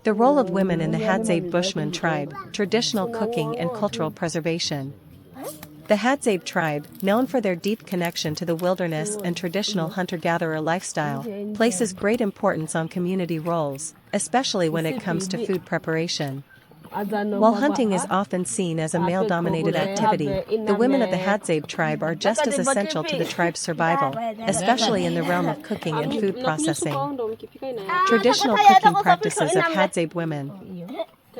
The role of women in the Hadzabe Bushman tribe, traditional cooking and cultural preservation. The Hadzabe tribe, known for their deep connection to the wilderness and traditional hunter-gatherer lifestyle, places great importance on community roles, especially when it comes to food preparation. While hunting is often seen as a male-dominated activity, the women of the Hadzabe tribe are just as essential to the tribe's survival, especially in the realm of cooking and food processing. Traditional cooking practices of Hadzabe women.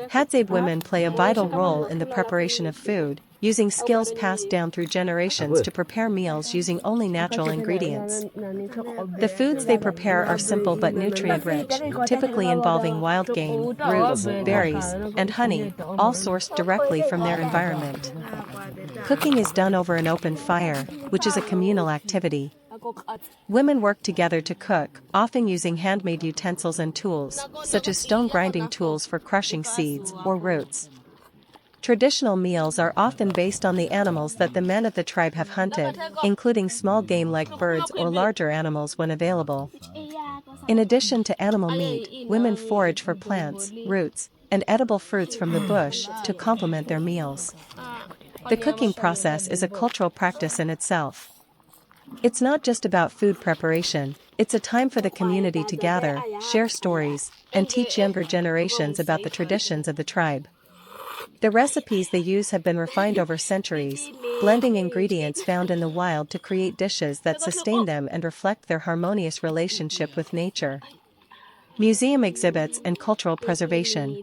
Hadzabe women play a vital role in the preparation of food, using skills passed down through generations to prepare meals using only natural ingredients. The foods they prepare are simple but nutrient-rich, typically involving wild game, roots, berries, and honey, all sourced directly from their environment. Cooking is done over an open fire, which is a communal activity. Women work together to cook, often using handmade utensils and tools, such as stone grinding tools for crushing seeds or roots. Traditional meals are often based on the animals that the men of the tribe have hunted, including small game like birds or larger animals when available. In addition to animal meat, women forage for plants, roots, and edible fruits from the bush to complement their meals. The cooking process is a cultural practice in itself. It's not just about food preparation, it's a time for the community to gather, share stories, and teach younger generations about the traditions of the tribe. The recipes they use have been refined over centuries, blending ingredients found in the wild to create dishes that sustain them and reflect their harmonious relationship with nature. Museum exhibits and cultural preservation.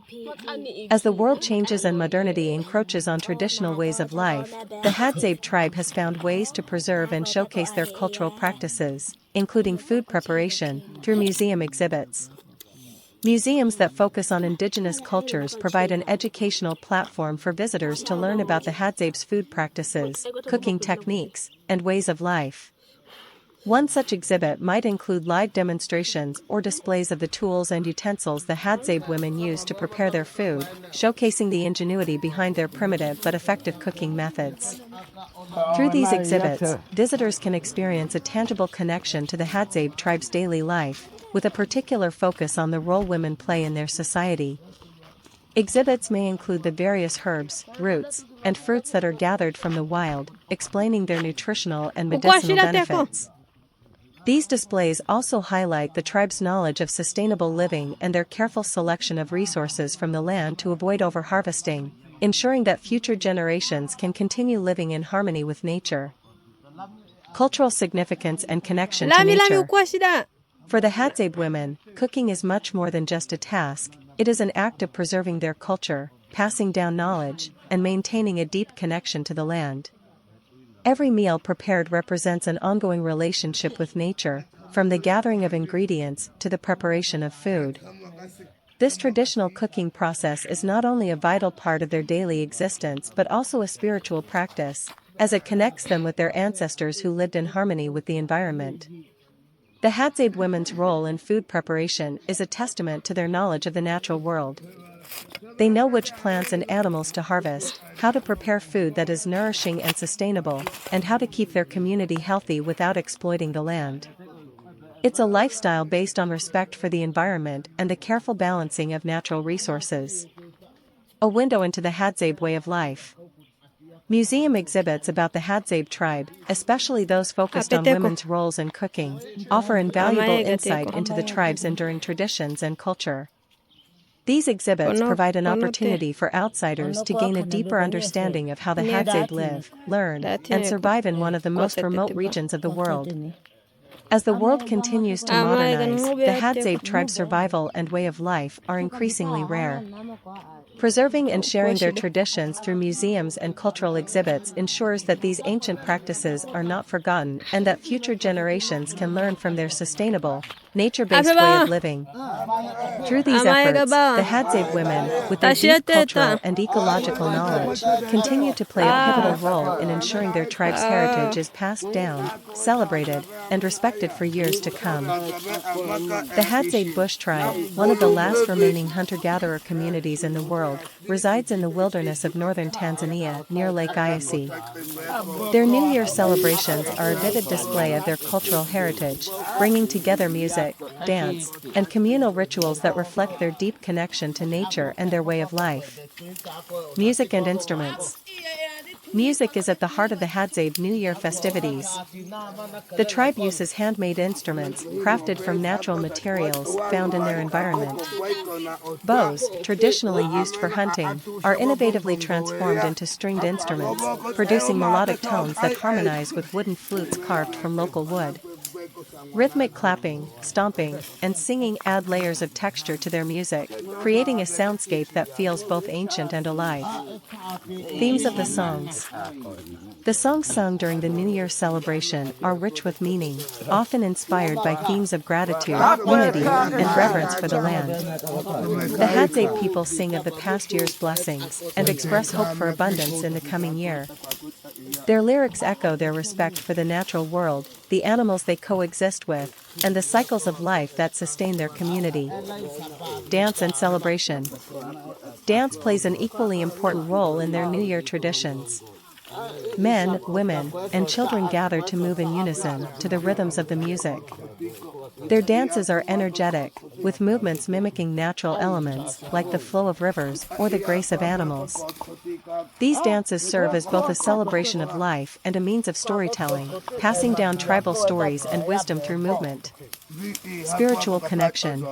As the world changes and modernity encroaches on traditional ways of life, the Hadzabe tribe has found ways to preserve and showcase their cultural practices, including food preparation, through museum exhibits. Museums that focus on indigenous cultures provide an educational platform for visitors to learn about the Hadzabe's food practices, cooking techniques, and ways of life. One such exhibit might include live demonstrations or displays of the tools and utensils the Hadzabe women use to prepare their food, showcasing the ingenuity behind their primitive but effective cooking methods. Through these exhibits, visitors can experience a tangible connection to the Hadzabe tribe's daily life, with a particular focus on the role women play in their society. Exhibits may include the various herbs, roots, and fruits that are gathered from the wild, explaining their nutritional and medicinal benefits. These displays also highlight the tribe's knowledge of sustainable living and their careful selection of resources from the land to avoid overharvesting, ensuring that future generations can continue living in harmony with nature. Cultural significance and connection to nature. For the Hadzabe women, cooking is much more than just a task, it is an act of preserving their culture, passing down knowledge, and maintaining a deep connection to the land. Every meal prepared represents an ongoing relationship with nature, from the gathering of ingredients to the preparation of food. This traditional cooking process is not only a vital part of their daily existence but also a spiritual practice, as it connects them with their ancestors who lived in harmony with the environment. The Hadzabe women's role in food preparation is a testament to their knowledge of the natural world. They know which plants and animals to harvest, how to prepare food that is nourishing and sustainable, and how to keep their community healthy without exploiting the land. It's a lifestyle based on respect for the environment and the careful balancing of natural resources. A window into the Hadzabe way of life. Museum exhibits about the Hadzabe tribe, especially those focused on women's roles in cooking, offer invaluable insight into the tribe's enduring traditions and culture. These exhibits provide an opportunity for outsiders to gain a deeper understanding of how the Hadzabe live, learn, and survive in one of the most remote regions of the world. As the world continues to modernize, the Hadzabe tribe's survival and way of life are increasingly rare. Preserving and sharing their traditions through museums and cultural exhibits ensures that these ancient practices are not forgotten and that future generations can learn from their sustainable, nature-based way of living. Through these efforts, the Hadzabe women, with their deep cultural and ecological knowledge, continue to play a pivotal role in ensuring their tribe's heritage is passed down, celebrated, and respected for years to come. The Hadzabe Bush tribe, one of the last remaining hunter-gatherer communities in the world, resides in the wilderness of northern Tanzania near Lake Eyasi. Their New Year celebrations are a vivid display of their cultural heritage, bringing together music, music, dance, and communal rituals that reflect their deep connection to nature and their way of life. Music and instruments. Music is at the heart of the Hadzabe New Year festivities. The tribe uses handmade instruments crafted from natural materials found in their environment. Bows, traditionally used for hunting, are innovatively transformed into stringed instruments, producing melodic tones that harmonize with wooden flutes carved from local wood. Rhythmic clapping, stomping, and singing add layers of texture to their music, creating a soundscape that feels both ancient and alive. Themes of the songs. The songs sung during the New Year celebration are rich with meaning, often inspired by themes of gratitude, unity, and reverence for the land. The Hadzabe people sing of the past year's blessings and express hope for abundance in the coming year. Their lyrics echo their respect for the natural world, the animals they coexist with, and the cycles of life that sustain their community. Dance and celebration. Dance plays an equally important role in their New Year traditions. Men, women, and children gather to move in unison to the rhythms of the music. Their dances are energetic, with movements mimicking natural elements like the flow of rivers or the grace of animals. These dances serve as both a celebration of life and a means of storytelling, passing down tribal stories and wisdom through movement. Spiritual connection.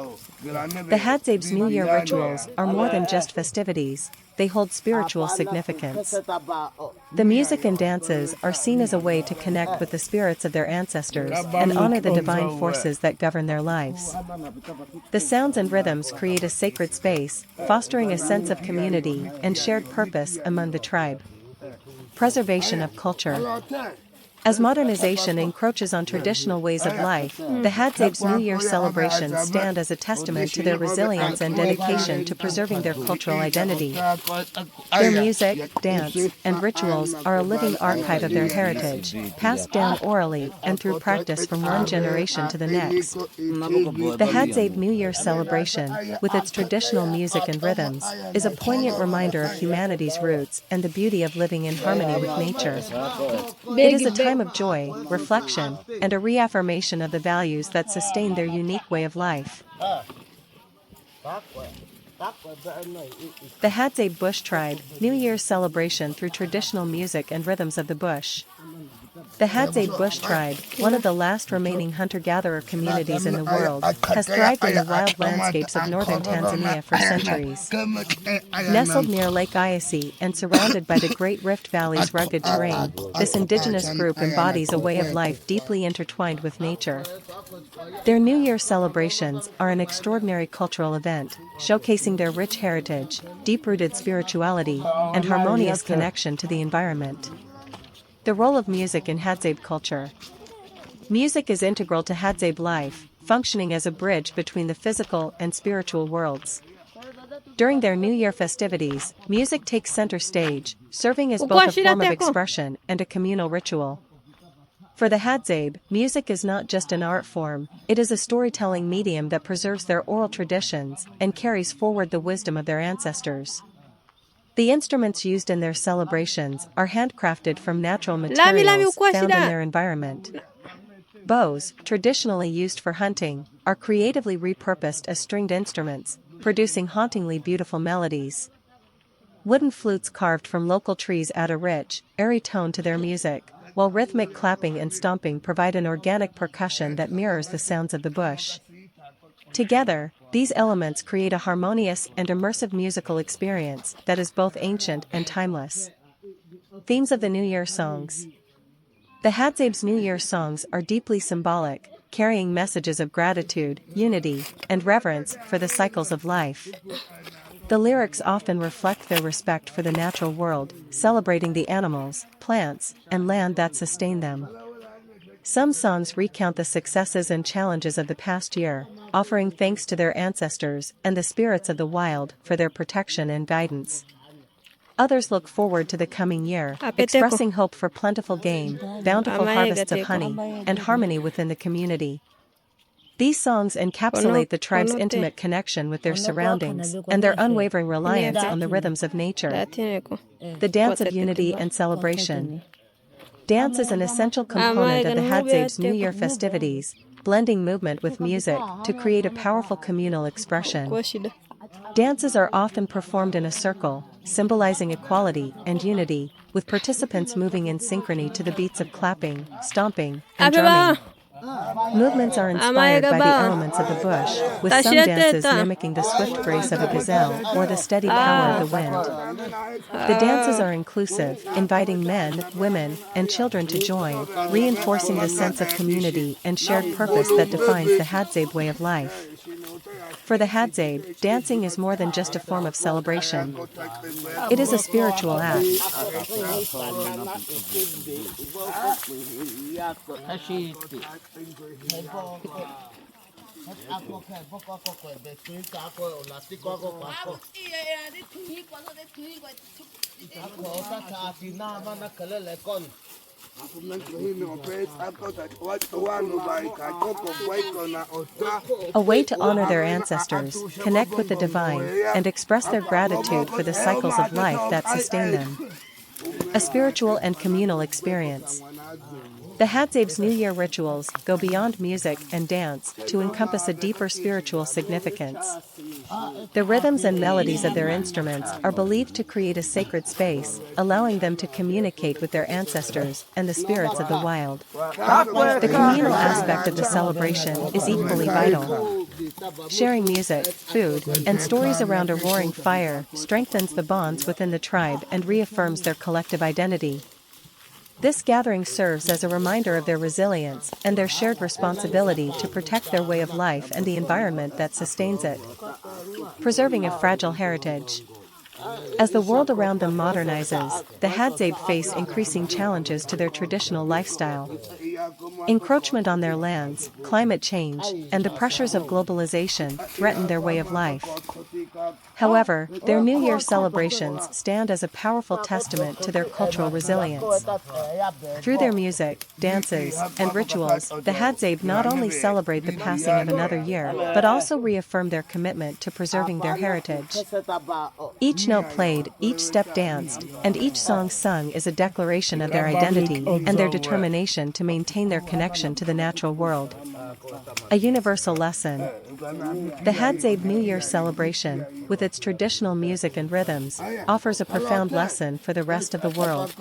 The Hadzabe's New Year rituals are more than just festivities, they hold spiritual significance. The music and dances are seen as a way to connect with the spirits of their ancestors and honor the divine forces that govern their lives. The sounds and rhythms create a sacred space, fostering a sense of community and shared purpose among the tribe. Preservation of culture. As modernization encroaches on traditional ways of life, the Hadzabe's New Year celebrations stand as a testament to their resilience and dedication to preserving their cultural identity. Their music, dance, and rituals are a living archive of their heritage, passed down orally and through practice from one generation to the next. The Hadzabe New Year celebration, with its traditional music and rhythms, is a poignant reminder of humanity's roots and the beauty of living in harmony with nature. It is a time of joy, reflection, and a reaffirmation of the values that sustain their unique way of life. The Hadzabe Bush Tribe, New Year's celebration through traditional music and rhythms of the bush. The Hadzabe Bush Tribe, one of the last remaining hunter-gatherer communities in the world, has thrived in the wild landscapes of northern Tanzania for centuries. Nestled near Lake Eyasi and surrounded by the Great Rift Valley's rugged terrain, this indigenous group embodies a way of life deeply intertwined with nature. Their New Year celebrations are an extraordinary cultural event, showcasing their rich heritage, deep-rooted spirituality, and harmonious connection to the environment. The role of music in Hadzabe culture. Music is integral to Hadzabe life, functioning as a bridge between the physical and spiritual worlds. During their New Year festivities, music takes center stage, serving as both a form of expression and a communal ritual. For the Hadzabe, music is not just an art form, it is a storytelling medium that preserves their oral traditions and carries forward the wisdom of their ancestors. The instruments used in their celebrations are handcrafted from natural materials found in their environment. Bows, traditionally used for hunting, are creatively repurposed as stringed instruments, producing hauntingly beautiful melodies. Wooden flutes carved from local trees add a rich, airy tone to their music, while rhythmic clapping and stomping provide an organic percussion that mirrors the sounds of the bush. Together, these elements create a harmonious and immersive musical experience that is both ancient and timeless. Themes of the New Year songs. The Hadzabe's New Year songs are deeply symbolic, carrying messages of gratitude, unity, and reverence for the cycles of life. The lyrics often reflect their respect for the natural world, celebrating the animals, plants, and land that sustain them. Some songs recount the successes and challenges of the past year, offering thanks to their ancestors and the spirits of the wild for their protection and guidance. Others look forward to the coming year, expressing hope for plentiful game, bountiful harvests of honey, and harmony within the community. These songs encapsulate the tribe's intimate connection with their surroundings and their unwavering reliance on the rhythms of nature. The dance of unity and celebration. Dance is an essential component of the Hadzabe's New Year festivities, blending movement with music to create a powerful communal expression. Dances are often performed in a circle, symbolizing equality and unity, with participants moving in synchrony to the beats of clapping, stomping, and drumming. Movements are inspired by the elements of the bush, with some dances mimicking the swift grace of a gazelle or the steady power of the wind. The dances are inclusive, inviting men, women, and children to join, reinforcing the sense of community and shared purpose that defines the Hadzabe way of life. For the Hadzabe, dancing is more than just a form of celebration. It is a spiritual act. A way to honor their ancestors, connect with the divine, and express their gratitude for the cycles of life that sustain them. A spiritual and communal experience. The Hadzabe's New Year rituals go beyond music and dance to encompass a deeper spiritual significance. The rhythms and melodies of their instruments are believed to create a sacred space, allowing them to communicate with their ancestors and the spirits of the wild. The communal aspect of the celebration is equally vital. Sharing music, food, and stories around a roaring fire strengthens the bonds within the tribe and reaffirms their collective identity. This gathering serves as a reminder of their resilience and their shared responsibility to protect their way of life and the environment that sustains it. Preserving a fragile heritage. As the world around them modernizes, the Hadzabe face increasing challenges to their traditional lifestyle. Encroachment on their lands, climate change, and the pressures of globalization threaten their way of life. However, their New Year celebrations stand as a powerful testament to their cultural resilience. Through their music, dances, and rituals, the Hadzabe not only celebrate the passing of another year, but also reaffirm their commitment to preserving their heritage. Each note played, each step danced, and each song sung is a declaration of their identity and their determination to maintain their connection to the natural world. A universal lesson. The Hadzabe New Year celebration, with its traditional music and rhythms, offers a profound lesson for the rest of the world.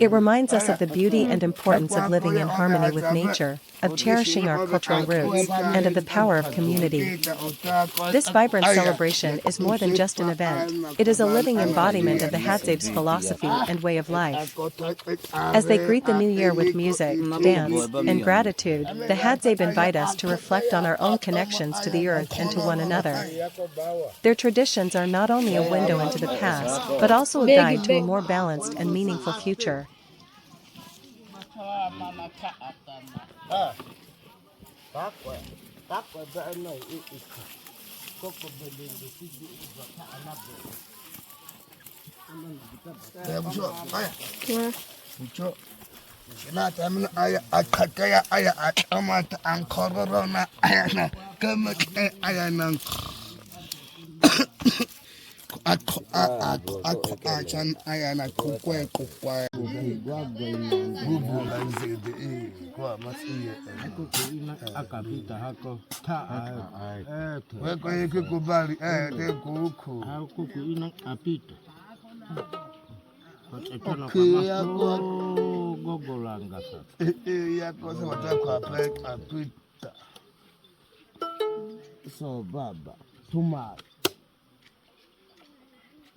It reminds us of the beauty and importance of living in harmony with nature, of cherishing our cultural roots, and of the power of community. This vibrant celebration is more than just an event, it is a living embodiment of the Hadzabe's philosophy and way of life. As they greet the new year with music, dance, and gratitude, the Hadzabe invite us to reflect on our own connections to the earth and to one another. Their traditions are not only a window into the past, but also a guide to a more balanced and meaningful future. So baba tuma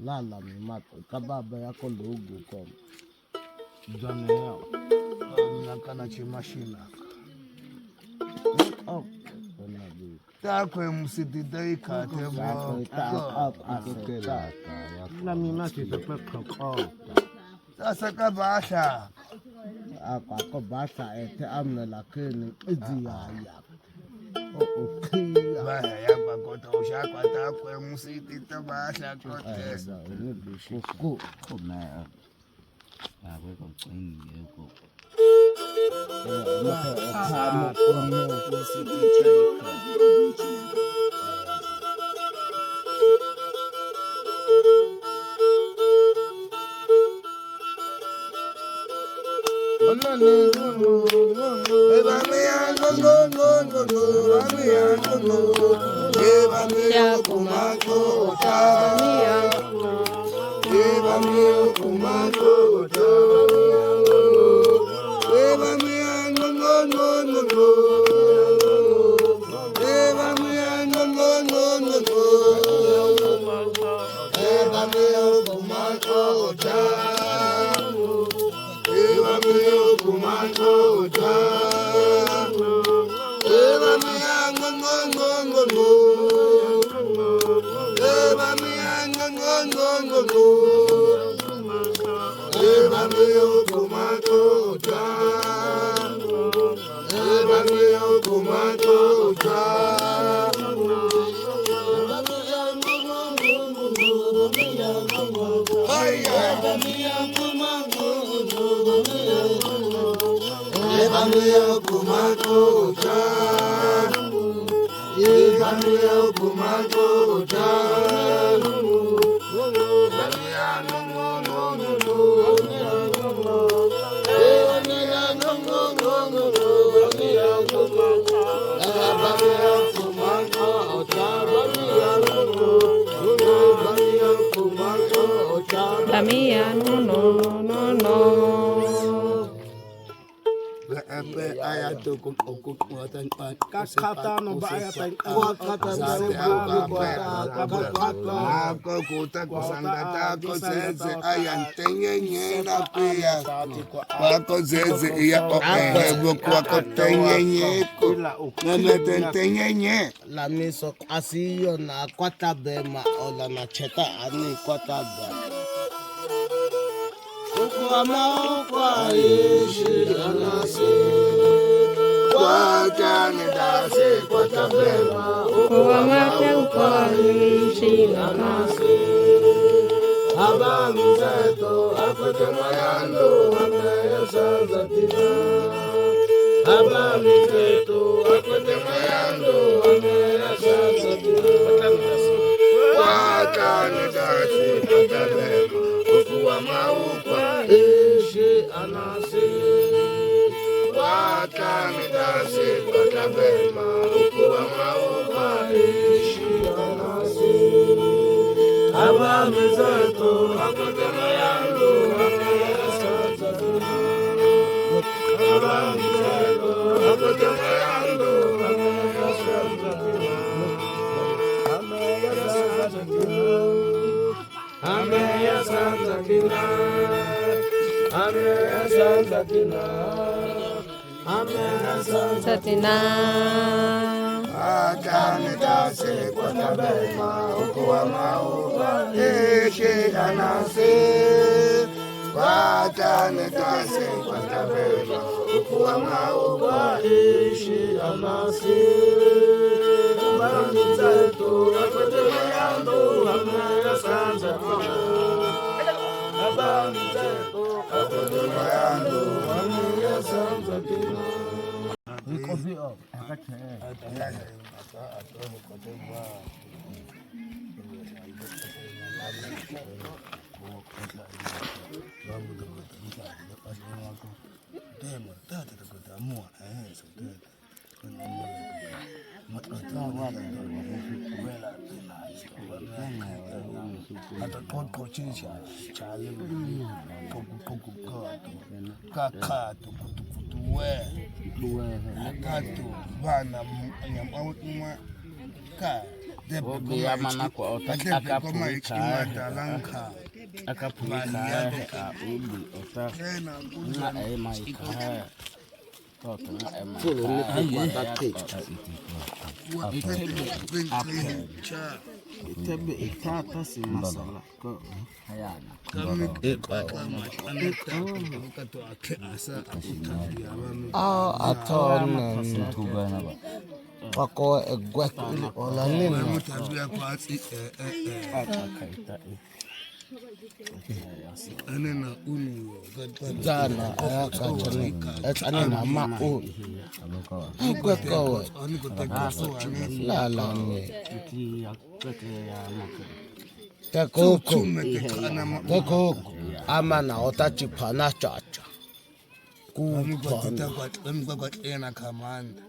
lala mimako kababa yako ndugu kwa jana yao nakana chimashina oh onabi takwe msitidai katemo la mimaki sepeka oh sasa kabasha ako basa ete amna lakini idia ya Baya yakwa kota ushakwa takwe musiti tabasha kotesa kuku kuna we go clean yeko La miso asiyo na kwata bema ola na cheta ani kwata bema. Kwa maokwa ishi anase kwa jane dase kwata bema. Kwa maokwa ishi anase haba mzeto akwete mayando ame sanza tina. Haba mzeto akwete mayando ame sanza tina. Kwa jane dase kwata bema. Kwa maokwa ishi anase wakane dase kwata bema. Kwa maokwa ishi anase haba mzeto akwete mayando ame sanza tina. Haba mzeto akwete mayando ame sanza tina. Ame sanza tina. Ameya Santa Tina, Ameya Santa Tina, Ameya Santa Tina. Akane dase kwata bema, ukuwa maokwa ishi anase. Akane dase kwata bema, ukuwa maokwa ishi anase. Mzeto akwete mayando ame sanza tina. Haba mzeto akwete mayando ame sanza tina. Itebe itata si masala ko hayana kami atona ntubana ba wako egwet ola nini mutabia kwa atakaita anena unu jana akachana na mao agweko la me Teko amana otachipana chacha kupana ena kamanda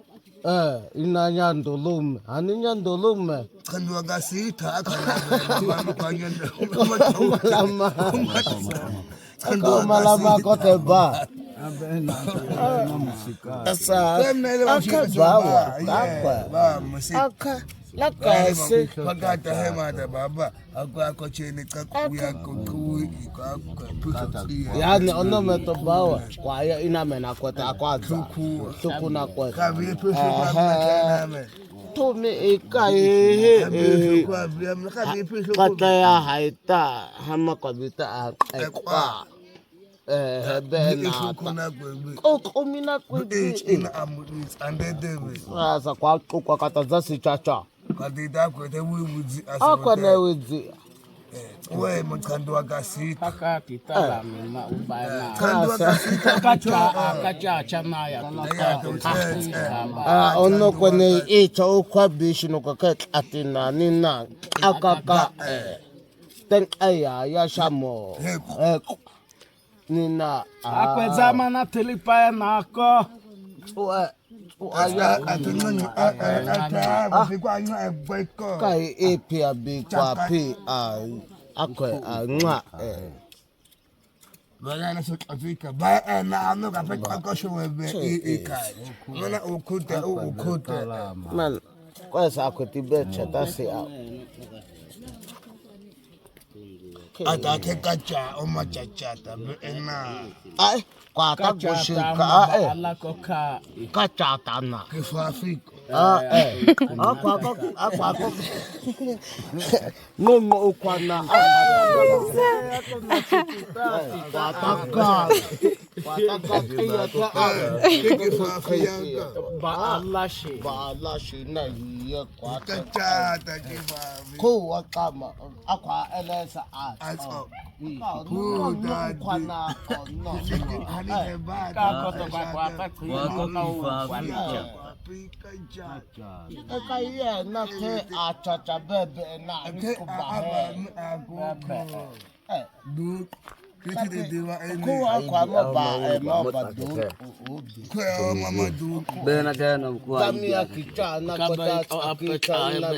inanyandulume aninyandulume Kandwa gasita akana kanyanda malama kote ba asa akabawa ba musika aka lakase pagata hemata baba akwa cheni kakuya kuku yani onometo bawa kwaya inamena kote akwaza tukuna kote kabi pese tome ekae kata ya haita hama kabita ekwa bena kokomina kwezi asa kwa kata zasi chacha kadida kwete wiwuzi akwana wezi we mkandwa gasita akapitala mema ubana kandwa gasita akacha chama ya ono kwene icho ukwabishi nokake atina nina akaka ten aya ya shamo nina akwezama na telipa nako kai epi abi kwa pi akwe nwa Bana so Afrika ba na no ka pe kwa sho we kai mana ukuta man kwa sa akwetibe chata se ata ke kacha o machachata ena ai kwa ta goshika alakoka kacha tana ke Afrika akwa no ukwana baalashi na hiya kwa kachata ke ko wakama akwa elesa aso ukwana no hani ba kakoto kwa ekaiye na ke achacha bebe na nkubahe du kiti de dewa ko akwa ba do ko mama du Bena tena mkuu. kamia kicha na kota akicha na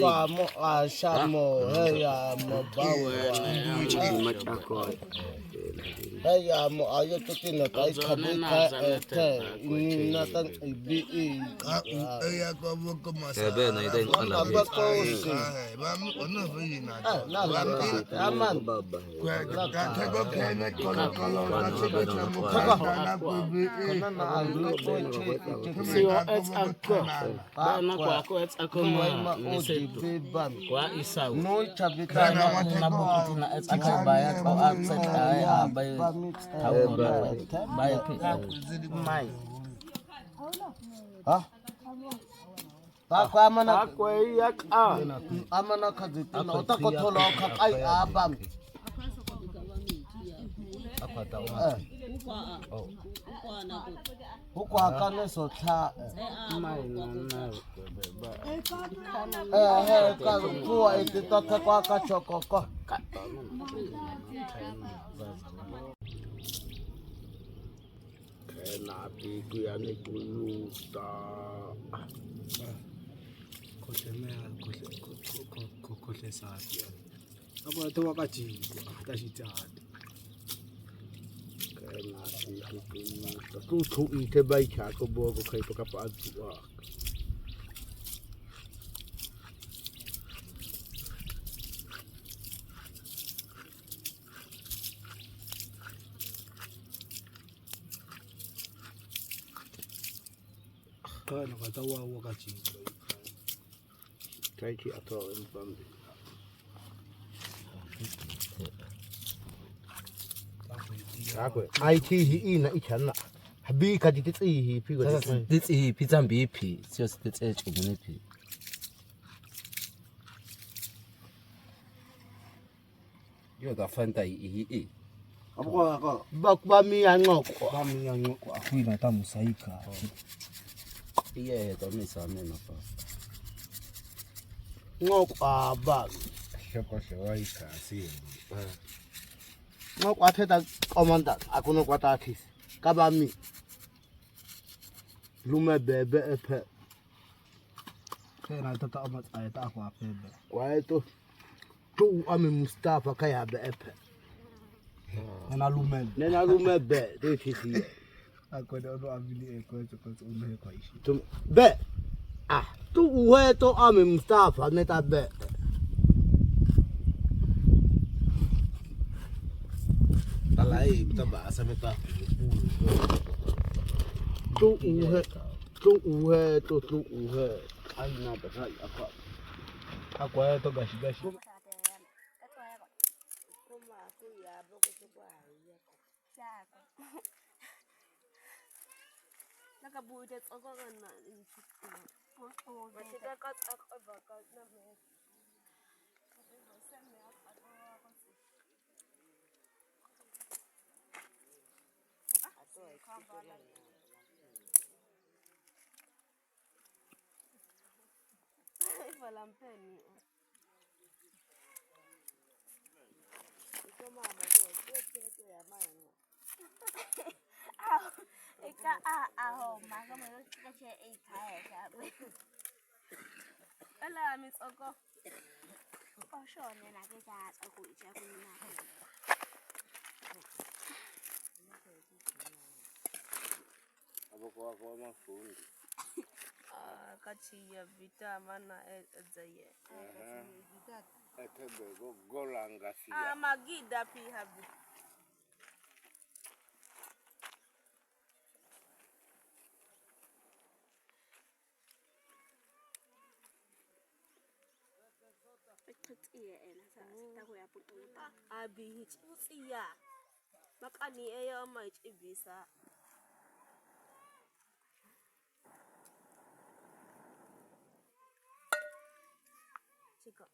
famo ashamo heya mabawa heya mo ayo tutina kai kabika ete na tan ibi ya ko ko mas Bena ita yung alam. abako si ba ono vi na na aman ka ko kene kono ka chibe chamo na ko bi na alko sio etako bana kwa etako ma odi beban kwa isau no chabita na bukuti na etako baya kwa upset ay bay bay mai ha amana akwa amana kazitina utakothola kai abam huko akane sotha mai na ka kuwa ititata kwa kachokoko na piku ya ni kuluta kohle sathi abo to wakati atashitati kana piku ku thu ite bai kha ko bo ko khai to ka pa tuwa kana katawa wakati taiki ato in family akwe IT hi ina ichana habi ka ditsi hi pi go Ditsi pizza mbipi sio ditsi chungunipi. Yo da fanta i. bakwa mi anqoko akwina tamusaika Iye to misa mena pa. ngoko aba shoko shawai ka si Ngokwathetha commandant akunokwatathisi. Kabami. Lume bebe ephe. Kaya natata amat ayat ako apebe. Kwaito. Tu ami Mustafa kaya be ephe. Nena lumen. Nena lume be dethisi. Ako na ano abili eko so unahe kwa ishi. Tu be. Ah, tu uheto ami Mustafa neta be. Talai betaba asameta. Tu uhe aina bekai apa. Ako ay to gashi gashi. Kati ya vita mana ezaye. Etebe golanga sia. Magida pi habi. Abi hichiya. Makani eyo mach ibisa. Chico.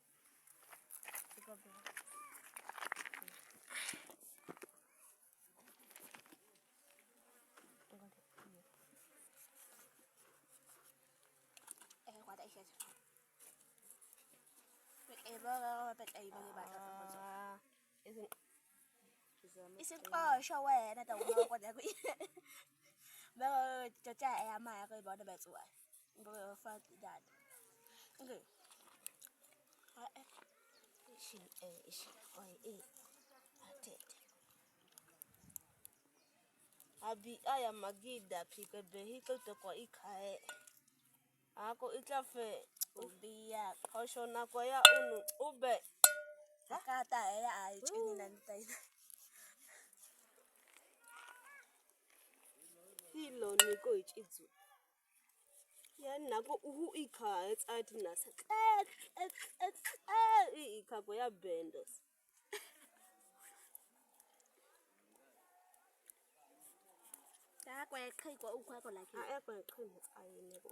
Isn't show away and I don't know what they're going to cho cha em mà cái bọn nó bé tuổi rồi phát đạt okay she oi Abi aya magida pika behiko to kwa ikae. Ako ikafe ubia hosho na kwa ya unu ube. kata ai chini nantai Hilo niko ichizu. Ya nako uhu ikae ati nasa. Ika kwa ya bendos. ta quay khai của u khoa còn lại kia Ai kwa kuni ai nebo.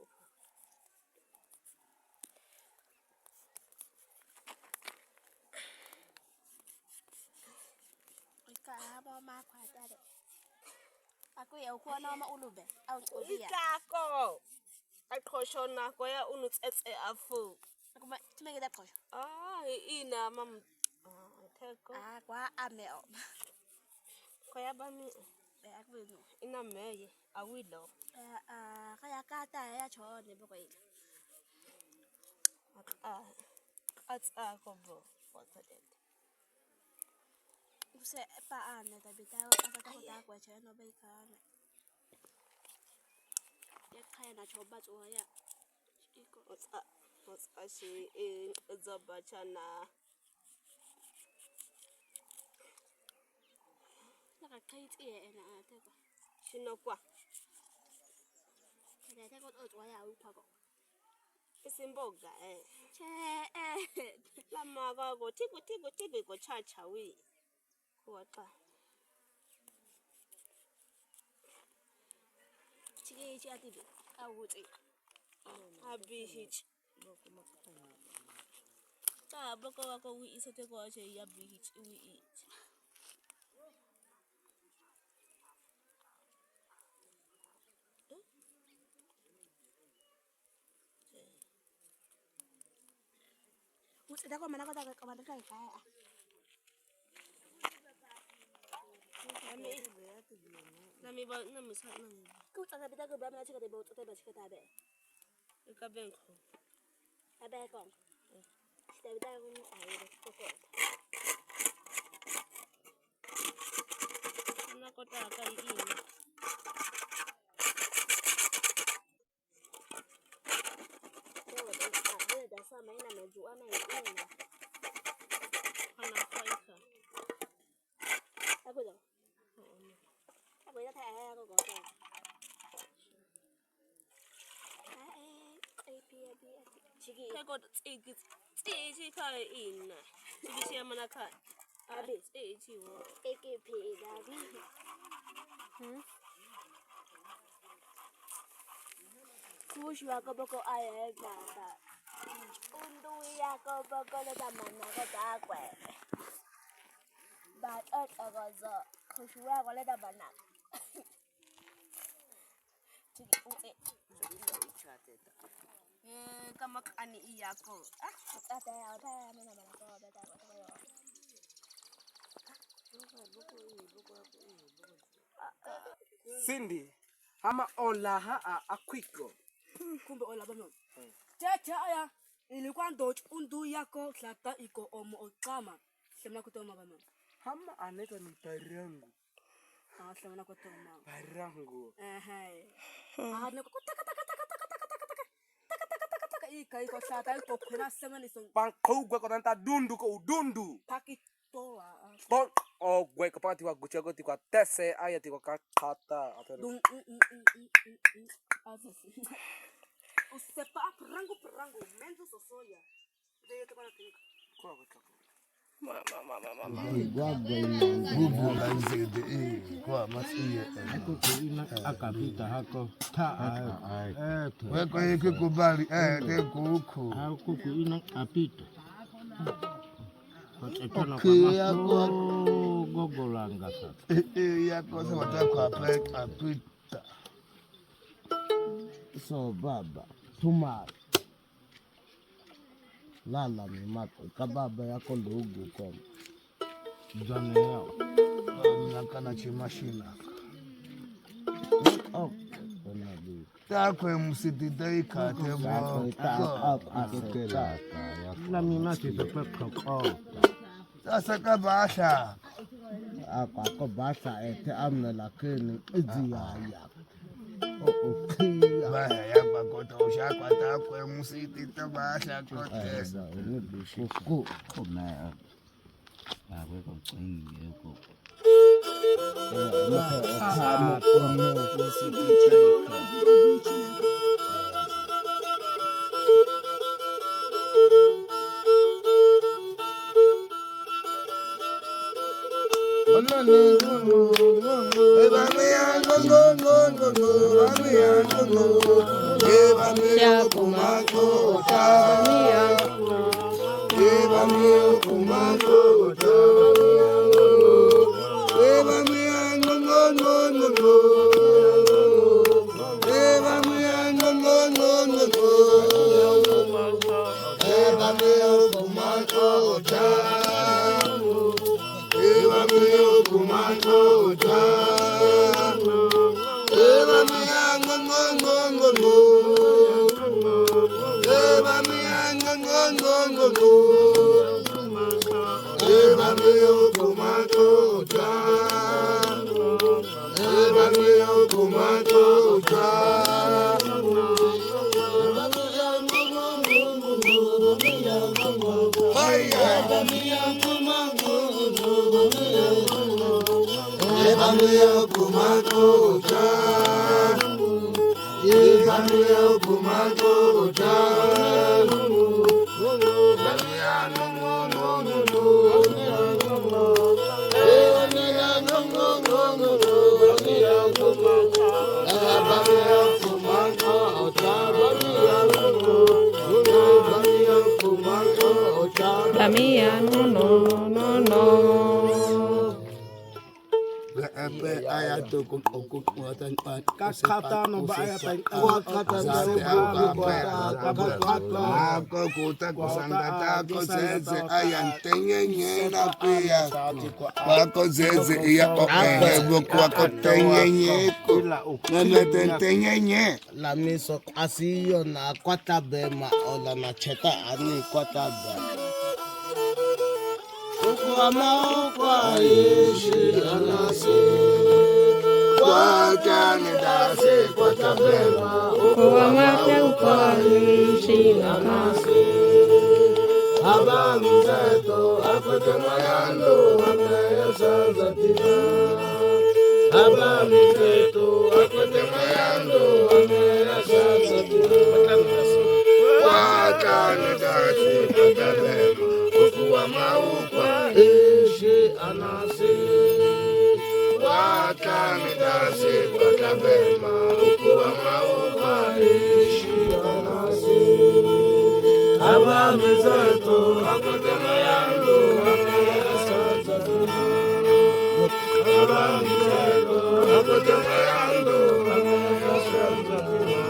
ka ba ma khoa ta đấy aku ya khoa no ma ulube au ubia Ikako. Akosho na kwa ya unu tsetse afu. aku ma tumenge da khosh Ina mam. Teko. kwa ameo Kwa ya bami. aku no Ina meye. Awilo. kaya kata ya cho ne bo kai Kobo. What's it? se pa ane ta bita asa ta ta kwa che no bai ka ne ya kaya na cho ba zo ya iko What's she in Zabachana? na kai tie na ta ko Shinokwa. ta ta ko zo ya u kwa ko Isimboga che La maga go tigu go chacha we. Kuwata. chige chi ati bi au ti Abi hich. Boko wako we isote ko che ya bi hich we eat. Utsida kwa mana kwa ka kai kai Nami ba nami sa nami. Ku ta ta bita ku ba ma chika de bo ta ba chika ta be. Ka benko. Abe kon. Sta bita ku ai de ko ko. Na kota ka ini. Da sa mai na me ju ana ini. Ana faika. Aku dong. Aku ya thay aku có rồi. Chigi. Ka ko tsi ka in. Chigi si amana ka. Abi. Tsi wo. AKP da bi. Kushi wa ko boko ai ba ba. Undu ya ko boko da manna ko da kwe. Ba go zo. Kushi wa ko le da banana. Chigi uti. Kama ani iyako. Ata ya mena mena ko ba ta ko yo. Cindy, ama olaha akwiko. Kumbe ola bano. Chacha aya ilikuwa ndo undu yako hlata iko omo oqama. Hlemna kutoma bano. Hama aneka ni parangu. Hlemna kutoma. Parangu. Ne ko taka kai ko hlata iko khona semani song. Bang kogwe ko nanta dundu ko udundu. Pakitoa. Bon gwe ko pati wa guchago ti kwa tese aya ti ko kata. Dung Usepa perangu mendu sosoya. Deye to kana kinka. Kwa kwa. Nguvu kanzidi kwa masiye. Akapita hako ta Weko hiki kubali teku huku. kuku ina apita. Okay, yako gogolanga sasa. yako sema tako apita. So baba, tuma. Lala ni mato, kababa yako lugu kwa. Jane yao. Nakana chimashina. Oh, onabi. Tako msitidai katebo. Akitela. Na mimasi sepeka kwa. Sasa kabasha. Ako basa ete amna lakini iziya. Baya yakwa kota ushakwa takwe musiti tabasha kotesa. Kuku. Koma. Avec Ebe ayato Kakata no baya tan Ako kuta kusangata ko zeze ayantenye na pia wako zeze iya okehebo kwako tenye ko nene tenye La miso asiyo na kwata bema ola na cheta ani kwata bema. Ukwa kwa yeshi anase kwata ne dase kwata bema. Ukwa yeshi anase abami zeto akwete mayando ameya sanzatina. Abami zeto akwete mayando ameya sanzatina. Wakane dasi kwata bema. Ukuwa maukwa ishi anasi. Wakane dasi kwata bema. Ukuwa maukwa ishi anasi. Abami zeto akwete mayando ameya sanzatina. Abami zeto akwete mayando ameya sanzatina.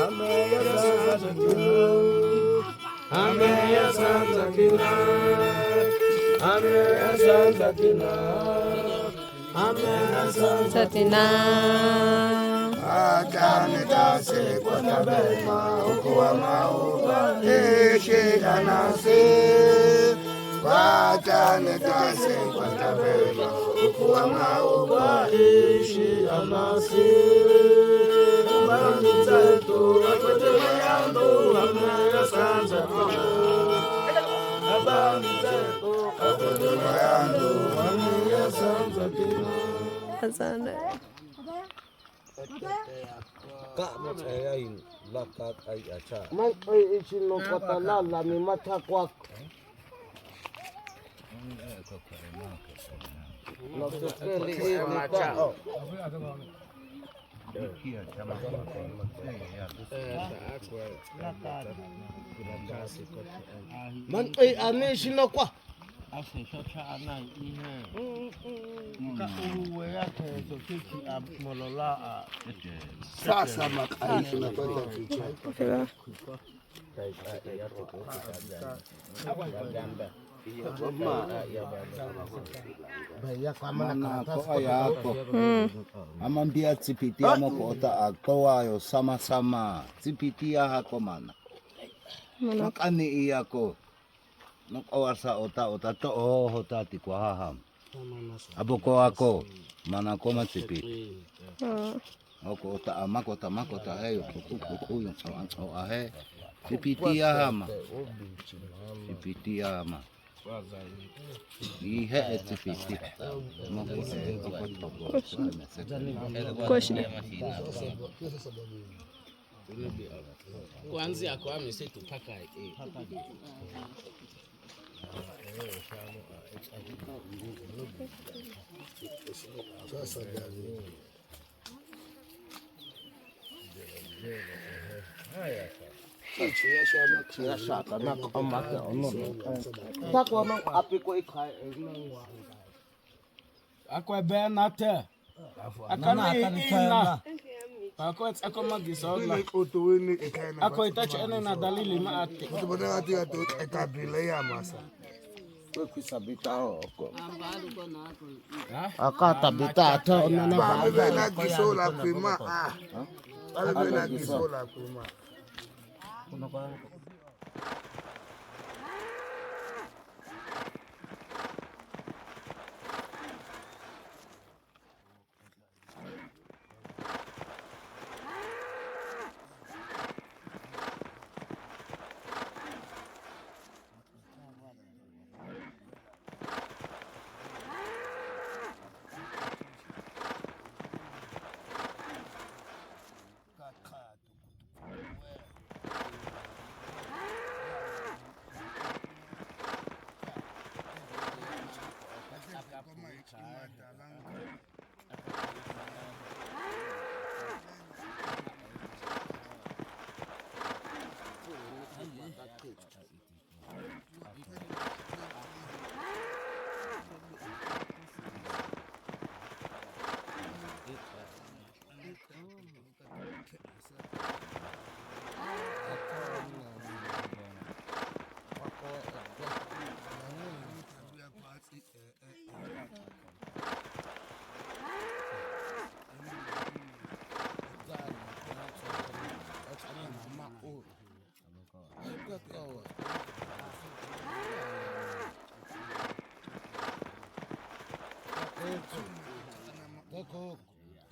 Ameya sanzatina. Ameya sanzatina. Ameya sanzatina. Ameya sanzatina. Akane dase kwata bema. Ukuwa maukwa ishi anase. Akane dase kwata bema. Ukuwa maukwa ishi anase. Abami zeto akwete mayando ameya sanzatina. Abami zeto akwete mayando ameya sanzatina. Asante. Man ay isino katalala ni matakwak. Nakukeli ilita. Man ay ani isino kwa. sasa makaishi na kwenda kichwa amambia tsipitia mokota akoa yo sama sama tsipitia hako mana makani iyako nok awarsa ota to hota ti kwa haha aboko ako mana koma tsipi oko ota makota heyo kuku yung so ahe tsipitia hama ihe etsipiti moko Question. Kuanzia kwa misitu paka Shaka na kama ono. Takwa na apiko ikai enwa. Akwa be na te. Akani ina. Akwa akoma gisola. Akwa itacha ene na dalili ma ate. Tubona ati ato etabile ya masa Akata bita ata na bale na gisola kwima bale na gisola kwima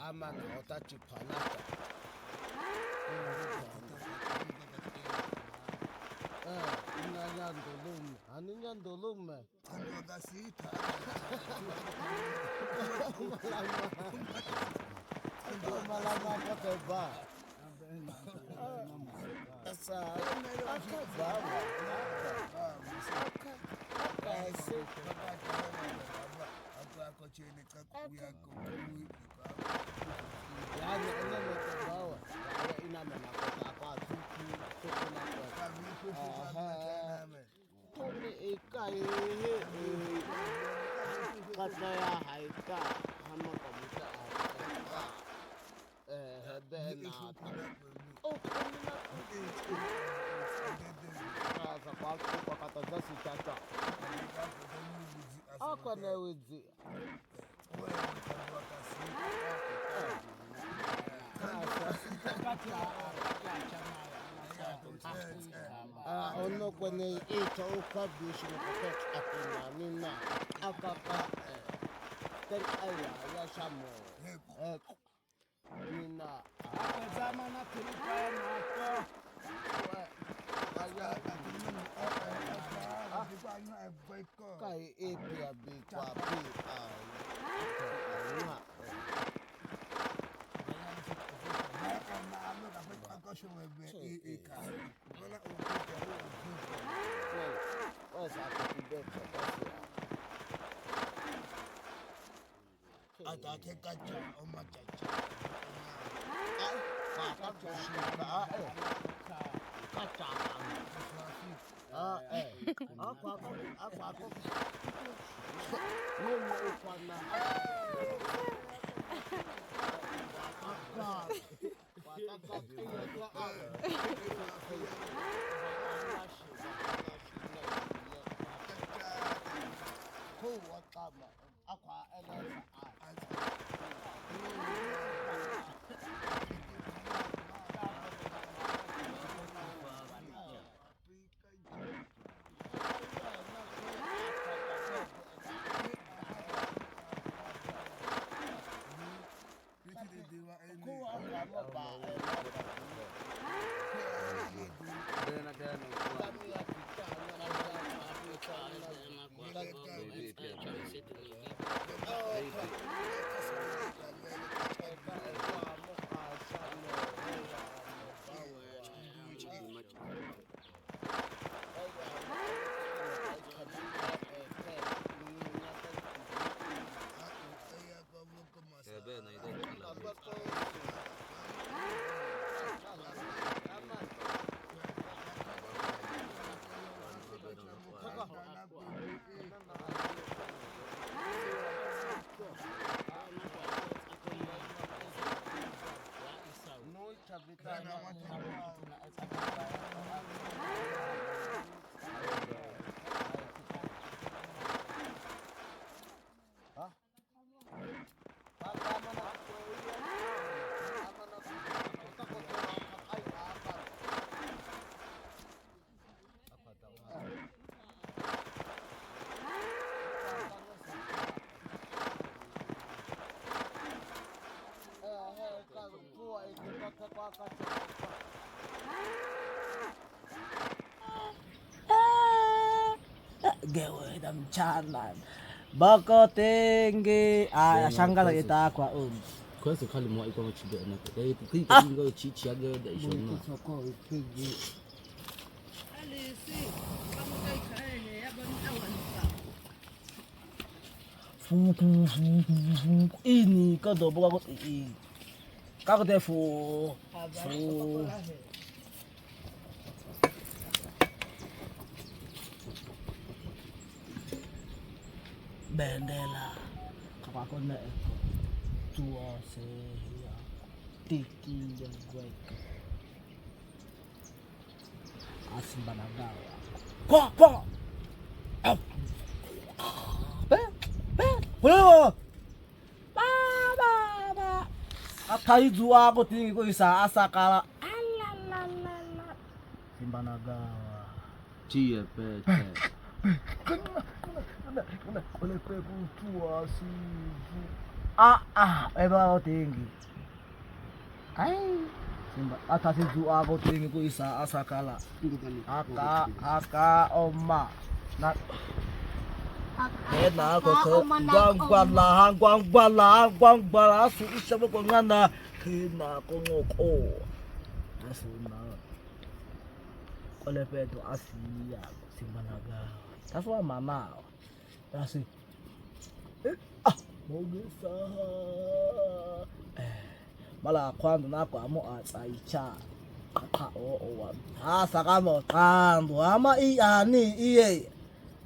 amana otachiphalata inyandulume aninyandulume Andokasitha. malama kateba asa akazaba akase Akochene kakuya yani enelekebawa inamena kota kwa tuku na kwa tole ekai kata ya haika hama kabisa bena sasa kwa kata zasi tata akwana wedzi ono kwenye ito ukabishi nukakech atina nina akaka ten aya ya shamo nina Zama na tulipa mako. kai epi abikwa pi Gewe na mchana bako tenge shangaza itakwa Kwanza kali mwa iko chibe na kwa kika ingo chichi aga da ishona. ini kodo boka kako te fu bendela kako ne tua se ya tiki ya gwek asimbanagawa kwa Bro! Ba. Ataizu wako tingi ko isa asakala. Alalala. Simbanagawa. Tia pete. Kuna pepu tua sivu. eba otingi. Ai. Simba atasi dua ko tingi ko isa asakala. Aka oma. Na Ena ko gwangwala su isa ko ngana kina ko ngoko. Asuna. Kole pedo asiya simanaga. Taswa mama. Tasi. Mogisa. Mala kwando nako amo atsaicha. Kaka o. Saka mo kando ama ani iye.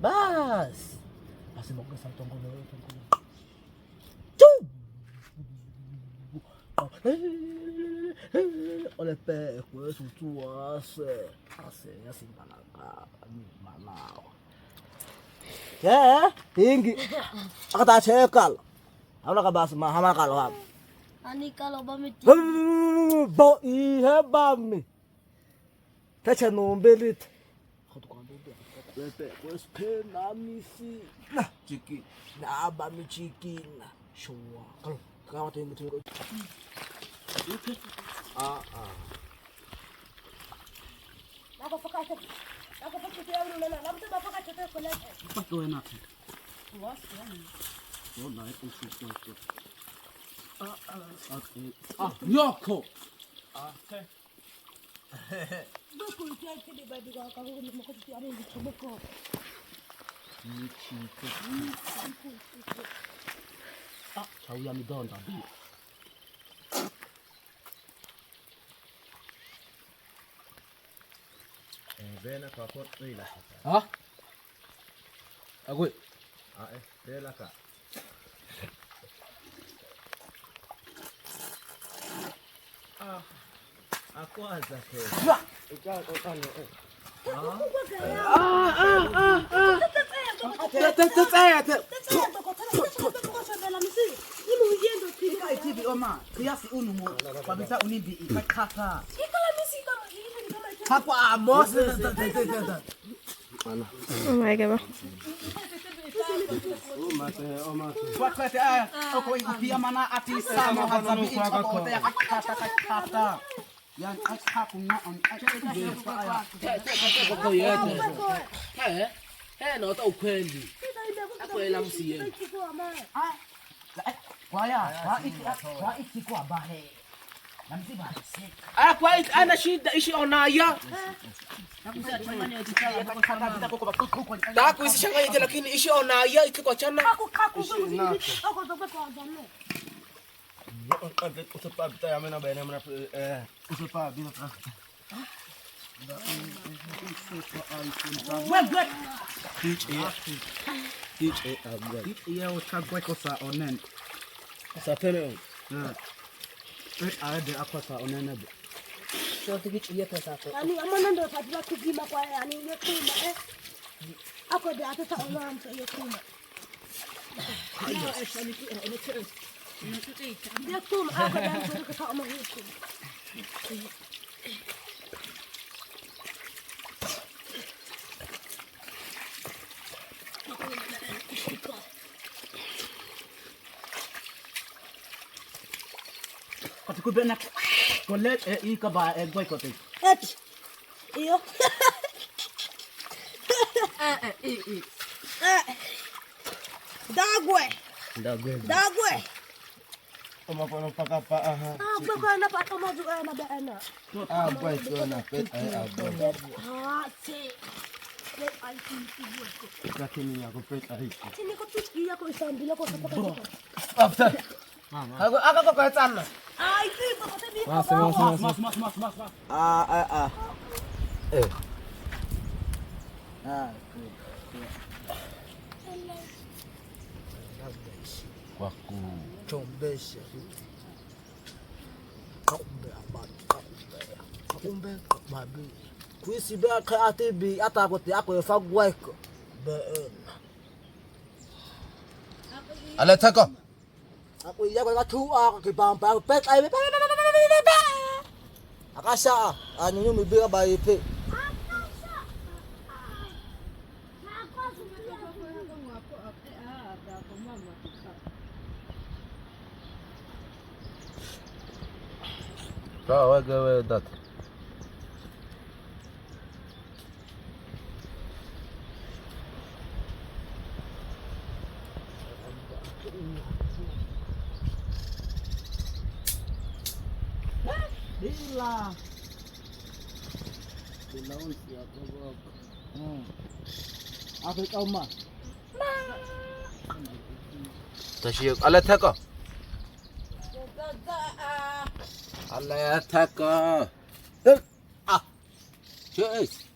Bas. Asi mogisa tongolo. Chu. Olha pé, conheço tua assim malaga, malau. Tinggi. Aku tak cekal. Aku nak bahas mahal kalau. Ani kalau bami. Bo iya bami. Tacha nombelit. Aku kan dulu. Lepe, wes penami si. Nah, chicken. Nah, bami chicken. Showa. Kalau tengok. Aku pakai tu yang mana? Lalu tu bapa pakai tu kulit. Pakai enak. Luas ya. Oh, naik usus tu. Yoko. Okay. Buku itu di baju kau ni mau tu ada di coba kau. Tahu yang itu tadi. Bena kwa pot ila. Hah? Aku. Bela ka. Aku aja ke. Oh my god. No tao kweli. Ako ela msiye. Kwa iki kwa bahe. Namsi bahe. Kwa iki ana shida ishi onaya. Taku isi shanganya lakini ishi onaya iki kwa chana. Usepa bita ya mena bena mena usepa bina tra. Onen. Sa tele. Ada apa sa onen ada. So tigit iya ka sa ko. Ani amana ndo patila kugima kwa ani yekuma Ako de atata ona mta yekuma. Yekuma ako dan so ka ta ma yekuma. Kau benak kolet ika ba boy kote. Iyo. Dagwe. Oma kono pakapa aha. Baka na pa maju na ba ana. Boy ko na pet ay abo. Si. Let I see. Lakini yako pet ay. Sini ko tuski yako isambila ko sa pakati. After. Ako ko kahit Ay, ito ko sabi ko. Mas. Waku. Chombesha. Kaumbe mabi. Kuisi be ka atibi atakote ako efagwa ko. Ben. Ale tako. Ako iya ko katua ko kipampa pet ay akasha anyo mi bira ba ipe. Kau gawe dat. Bila. Bilawan siya ko. Apa kau mah? Tasyik ala thaka. Ala thaka. Ah. Cheers.